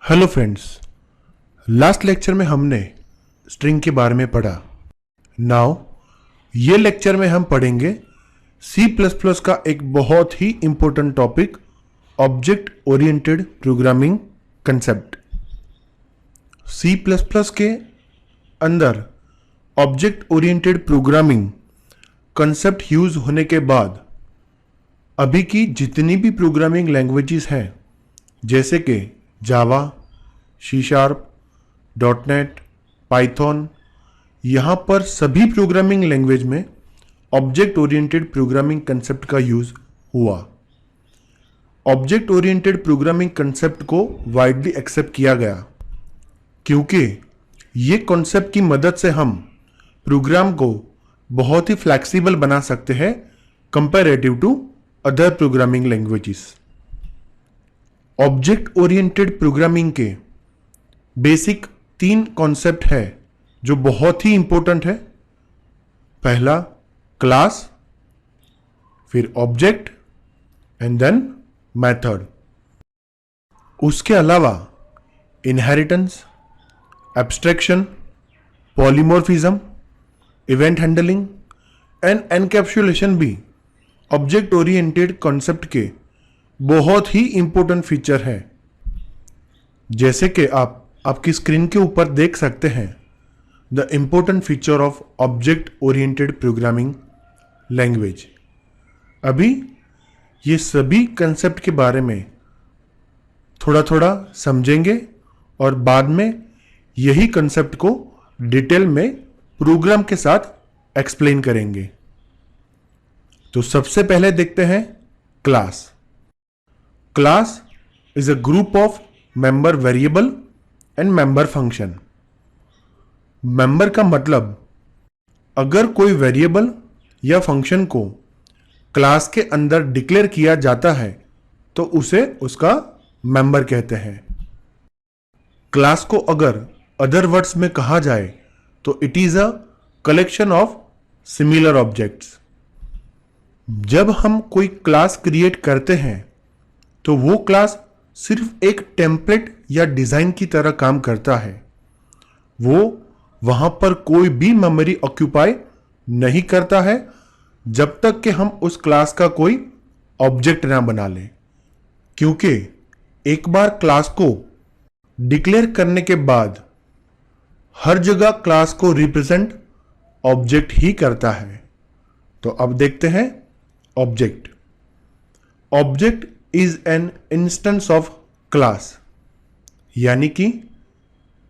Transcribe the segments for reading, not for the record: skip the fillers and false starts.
Hello friends, last lecture में हमने string के बारे में पढ़ा। नाउ ये लेक्चर में हम पढ़ेंगे C++ का एक बहुत ही important topic, object oriented programming concept. C++ के अंदर object oriented programming concept use होने के बाद अभी की जितनी भी प्रोग्रामिंग लैंग्वेजेस हैं, जैसे कि जावा, C#, .NET, पाइथन, यहाँ पर सभी प्रोग्रामिंग लैंग्वेज में ऑब्जेक्ट ओरिएंटेड प्रोग्रामिंग कंसेप्ट का यूज हुआ। ऑब्जेक्ट ओरिएंटेड प्रोग्रामिंग कंसेप्ट को वाइडली एक्सेप्ट किया गया क्योंकि ये कॉन्सेप्ट की मदद से हम प्रोग्राम को बहुत ही फ्लैक्सिबल बना सकते हैं comparative to other programming languages. Object oriented programming के बेसिक 3 कॉन्सेप्ट है जो बहुत ही इंपॉर्टेंट है। पहला क्लास, फिर ऑब्जेक्ट एंड देन मेथड। उसके अलावा inheritance, abstraction, polymorphism, event handling and encapsulation भी ऑब्जेक्ट ओरिएंटेड कॉन्सेप्ट के बहुत ही इंपॉर्टेंट फीचर है। जैसे कि आप आपकी स्क्रीन के ऊपर देख सकते हैं, the important feature of object oriented programming language. अभी ये सभी कंसेप्ट के बारे में थोड़ा थोड़ा समझेंगे और बाद में यही कंसेप्ट को डिटेल में प्रोग्राम के साथ एक्सप्लेन करेंगे। तो सबसे पहले देखते हैं class. Class is a group of member variable and member function। Member का मतलब अगर कोई वेरिएबल या फंक्शन को क्लास के अंदर डिक्लेयर किया जाता है तो उसे उसका मेंबर कहते हैं। क्लास को अगर अदर वर्ड्स में कहा जाए तो it is a collection of similar objects. जब हम कोई क्लास क्रिएट करते हैं तो वो क्लास सिर्फ एक टेम्पलेट या डिज़ाइन की तरह काम करता है। वो वहाँ पर कोई भी मेमोरी ऑक्यूपाई नहीं करता है जब तक कि हम उस क्लास का कोई ऑब्जेक्ट ना बना लें, क्योंकि एक बार क्लास को डिक्लेयर करने के बाद हर जगह क्लास को रिप्रेजेंट ऑब्जेक्ट ही करता है। तो अब देखते हैं object. Object is an instance of class, यानी कि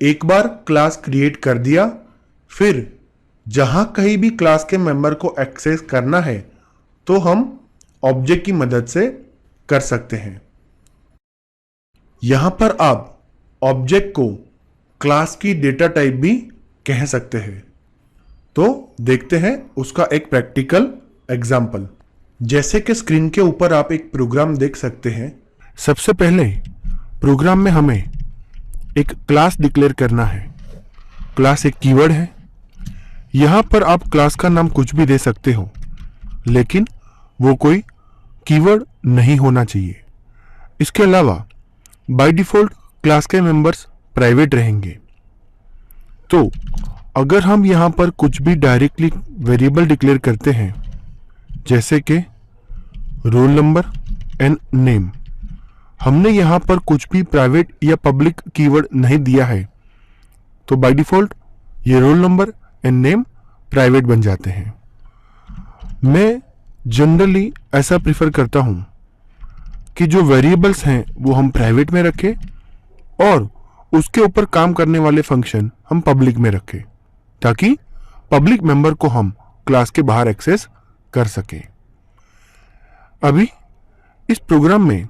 एक बार क्लास क्रिएट कर दिया, फिर जहां कहीं भी क्लास के मेंबर को एक्सेस करना है तो हम ऑब्जेक्ट की मदद से कर सकते हैं। यहां पर आप ऑब्जेक्ट को क्लास की डेटा टाइप भी कह सकते हैं। तो देखते हैं उसका एक प्रैक्टिकल एग्जाम्पल। जैसे कि स्क्रीन के ऊपर आप एक प्रोग्राम देख सकते हैं। सबसे पहले प्रोग्राम में हमें एक क्लास डिक्लेयर करना है। क्लास एक कीवर्ड है। यहां पर आप क्लास का नाम कुछ भी दे सकते हो, लेकिन वो कोई कीवर्ड नहीं होना चाहिए। इसके अलावा बाय डिफॉल्ट क्लास के मेंबर्स प्राइवेट रहेंगे। तो अगर हम यहां पर कुछ भी डायरेक्टली वेरिएबल डिक्लेयर करते हैं, जैसे कि रोल नंबर एंड नेम, हमने यहां पर कुछ भी प्राइवेट या पब्लिक कीवर्ड नहीं दिया है, तो बाय डिफॉल्ट ये roll number and name private बन जाते हैं। मैं जनरली ऐसा प्रिफर करता हूं कि जो वेरिएबल्स हैं वो हम प्राइवेट में रखें और उसके ऊपर काम करने वाले फंक्शन हम पब्लिक में रखें, ताकि पब्लिक मेंबर को हम क्लास के बाहर एक्सेस कर सके। अभी इस प्रोग्राम में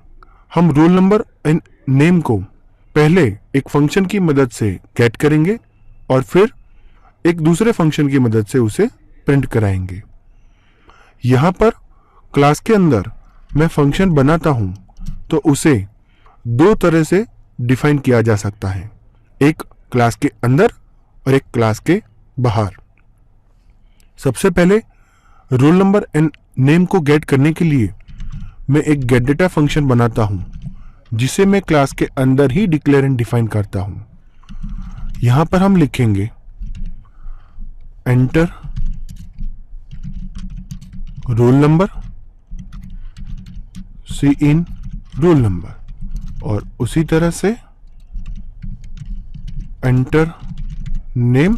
हम रोल नंबर एंड नेम को पहले एक फंक्शन की मदद से गेट करेंगे और फिर एक दूसरे फंक्शन की मदद से उसे प्रिंट कराएंगे। यहां पर क्लास के अंदर मैं फंक्शन बनाता हूं तो उसे 2 तरह से डिफाइन किया जा सकता है, एक क्लास के अंदर और एक क्लास के बाहर। सबसे पहले रोल नंबर एंड नेम को गेट करने के लिए मैं एक गेट डेटा फंक्शन बनाता हूं जिसे मैं क्लास के अंदर ही डिक्लेयर एंड डिफाइन करता हूं। यहां पर हम लिखेंगे enter roll number, C in roll number, और उसी तरह से एंटर नेम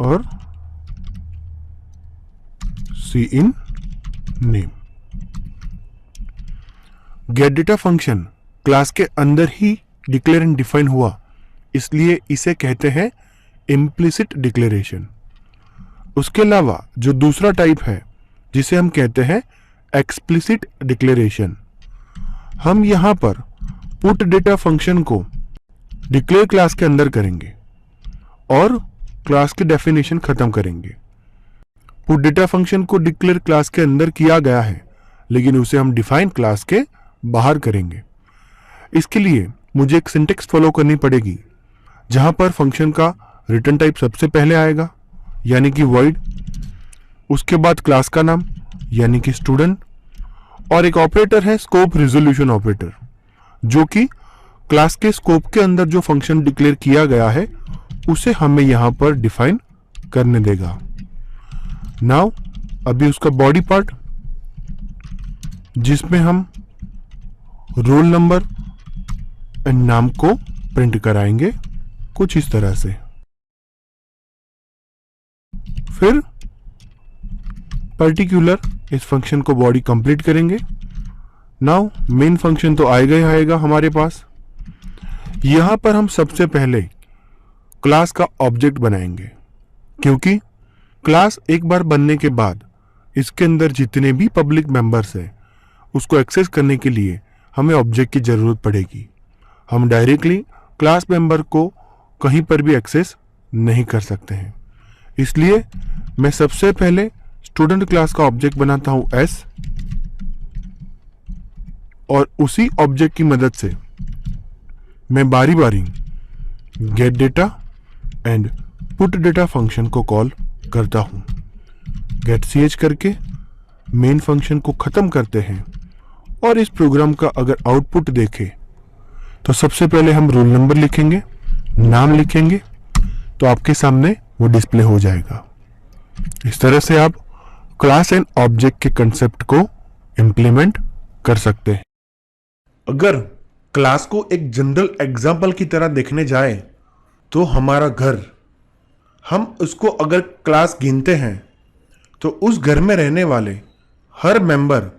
और C in name. Get data function class के अंदर ही डिक्लेयर एंड डिफाइन हुआ, इसलिए इसे कहते हैं इम्प्लिसिट डिक्लेरेशन। उसके अलावा जो दूसरा टाइप है जिसे हम कहते हैं एक्सप्लिसिट डिक्लेरेशन, हम यहां पर पुट डेटा फंक्शन को डिक्लेयर क्लास के अंदर करेंगे और क्लास की डेफिनेशन खत्म करेंगे। पुट डेटा फंक्शन को डिक्लेयर क्लास के अंदर किया गया है, लेकिन उसे हम डिफाइन क्लास के बाहर करेंगे। इसके लिए मुझे एक सिंटेक्स फॉलो करनी पड़ेगी, जहां पर फंक्शन का रिटर्न टाइप सबसे पहले आएगा, यानी कि वॉइड, उसके बाद क्लास का नाम यानी कि स्टूडेंट, और एक ऑपरेटर है स्कोप रिजोल्यूशन ऑपरेटर, जो कि क्लास के स्कोप के अंदर जो फंक्शन डिक्लेयर किया गया है उसे हमें यहां पर डिफाइन करने देगा। नाउ अभी उसका बॉडी पार्ट, जिसमें हम रोल नंबर एंड नाम को प्रिंट कराएंगे कुछ इस तरह से। फिर पर्टिकुलर इस फंक्शन को बॉडी कंप्लीट करेंगे। नाउ मेन फंक्शन तो आएगा ही आएगा हमारे पास। यहां पर हम सबसे पहले क्लास का ऑब्जेक्ट बनाएंगे, क्योंकि क्लास एक बार बनने के बाद इसके अंदर जितने भी पब्लिक मेंबर्स हैं उसको एक्सेस करने के लिए हमें ऑब्जेक्ट की जरूरत पड़ेगी। हम डायरेक्टली क्लास मेंबर को कहीं पर भी एक्सेस नहीं कर सकते हैं, इसलिए मैं सबसे पहले स्टूडेंट क्लास का ऑब्जेक्ट बनाता हूं एस, और उसी ऑब्जेक्ट की मदद से मैं बारी बारी gate data and put data function को कॉल करता हूं। गेट ch करके मेन फंक्शन को खत्म करते हैं, और इस प्रोग्राम का अगर आउटपुट देखें तो सबसे पहले हम रोल नंबर लिखेंगे, नाम लिखेंगे, तो आपके सामने वो डिस्प्ले हो जाएगा। इस तरह से आप क्लास एंड ऑब्जेक्ट के कंसेप्ट को इंप्लीमेंट कर सकते हैं। अगर क्लास को एक जनरल एग्जाम्पल की तरह देखने जाए तो हमारा घर, हम उसको अगर क्लास गिनते हैं तो उस घर में रहने वाले हर मेंबर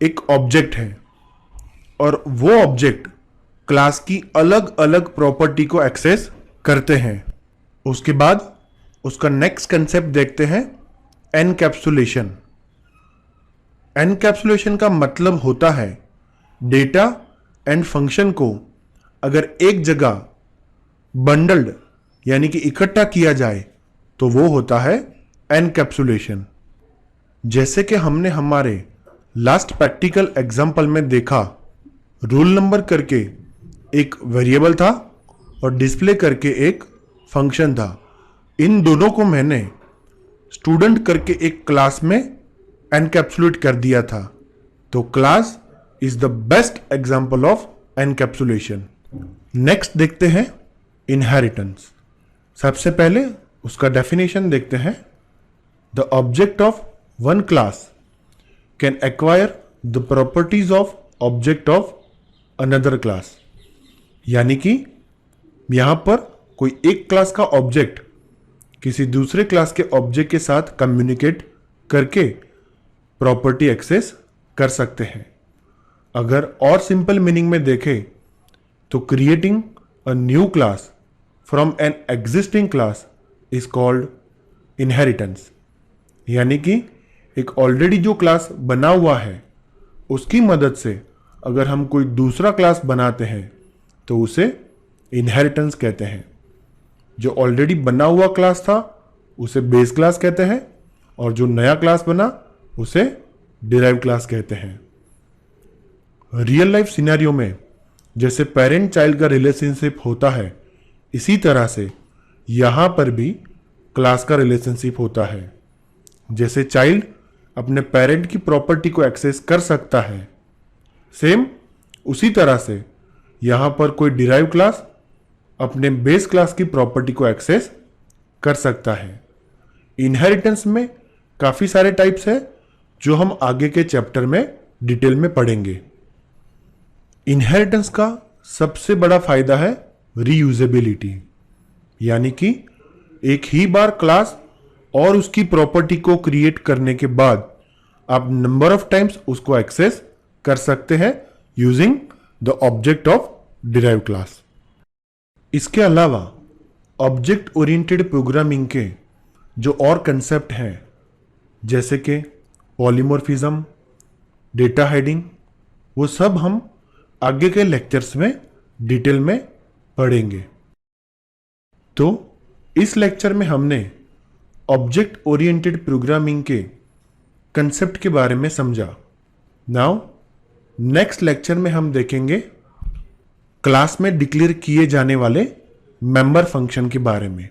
एक ऑब्जेक्ट है, और वो ऑब्जेक्ट क्लास की अलग अलग प्रॉपर्टी को एक्सेस करते हैं। उसके बाद उसका नेक्स्ट कंसेप्ट देखते हैं एनकैप्सुलेशन। एनकैप्सुलेशन का मतलब होता है डेटा एंड फंक्शन को अगर एक जगह बंडल्ड यानी कि इकट्ठा किया जाए तो वो होता है एनकैप्सुलेशन। जैसे कि हमने हमारे लास्ट प्रैक्टिकल एग्जाम्पल में देखा, रोल नंबर करके एक वेरिएबल था और डिस्प्ले करके एक फंक्शन था। इन दोनों को मैंने स्टूडेंट करके एक क्लास में एनकैप्सुलेट कर दिया था। तो class is the best example of encapsulation. Next देखते हैं इनहेरिटेंस। सबसे पहले उसका डेफिनेशन देखते हैं। The object of one class can acquire the properties of object of another class. यानी कि यहां पर कोई एक क्लास का ऑब्जेक्ट किसी दूसरे क्लास के ऑब्जेक्ट के साथ कम्युनिकेट करके प्रॉपर्टी एक्सेस कर सकते हैं। अगर और सिंपल मीनिंग में देखें तो creating a new class from an existing class is called inheritance. यानी कि एक ऑलरेडी जो क्लास बना हुआ है उसकी मदद से अगर हम कोई दूसरा क्लास बनाते हैं तो उसे इनहेरिटेंस कहते हैं। जो ऑलरेडी बना हुआ क्लास था उसे बेस क्लास कहते हैं, और जो नया क्लास बना उसे डिराइव क्लास कहते हैं। रियल लाइफ सिनेरियो में जैसे पेरेंट चाइल्ड का रिलेशनशिप होता है, इसी तरह से यहां पर भी क्लास का रिलेशनशिप होता है। जैसे चाइल्ड अपने पेरेंट की प्रॉपर्टी को एक्सेस कर सकता है, सेम उसी तरह से यहां पर कोई डिराइव क्लास अपने बेस क्लास की प्रॉपर्टी को एक्सेस कर सकता है। इनहेरिटेंस में काफी सारे टाइप्स है जो हम आगे के चैप्टर में डिटेल में पढ़ेंगे। इनहेरिटेंस का सबसे बड़ा फायदा है रीयूजेबिलिटी, यानी कि एक ही बार क्लास और उसकी प्रॉपर्टी को क्रिएट करने के बाद आप नंबर ऑफ टाइम्स उसको एक्सेस कर सकते हैं using the object of derive class. इसके अलावा ऑब्जेक्ट ओरिएंटेड प्रोग्रामिंग के जो और कंसेप्ट हैं जैसे कि पॉलीमॉर्फिज्म, डेटा हाइडिंग, वो सब हम आगे के लेक्चर्स में डिटेल में पढ़ेंगे। तो इस लेक्चर में हमने ऑब्जेक्ट ओरिएंटेड प्रोग्रामिंग के कंसेप्ट के बारे में समझा। नाउ नेक्स्ट लेक्चर में हम देखेंगे क्लास में डिक्लेयर किए जाने वाले मेंबर फंक्शन के बारे में।